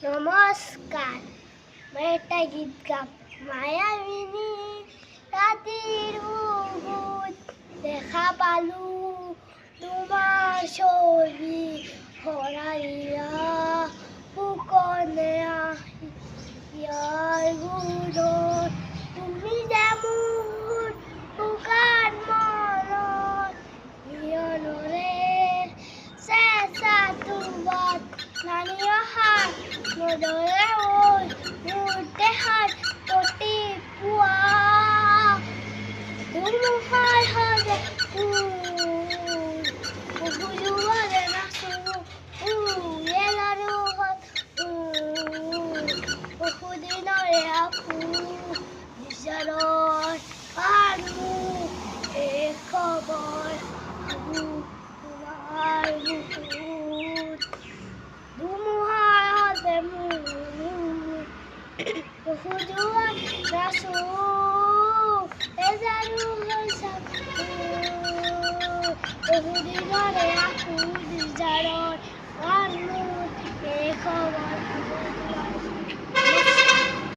নমস্কার, আমি একটা গীত গাব। মায়াবিনী রাতের বুকুত দেখা পালু তোমার ছবি হরাইয়া ফুকনে আহিয়ার গুণত তুমি যেমন বুকার মনত নিয়নরে চেঁচা তুবাত নানিয় হাত নদরে ওই মুহূর্তে হাত পতি পুয়া ধুমুহার হজে বুঝুয়ারে নাচু এলারু হত বহুদিনরে আপু বিচারর পারমু এ খবর আবু তোমার বুকুত ধুমুহার হতে বহুজুয়ার নাচু এজারু হইসা বহুদিনরে আপু বিচারর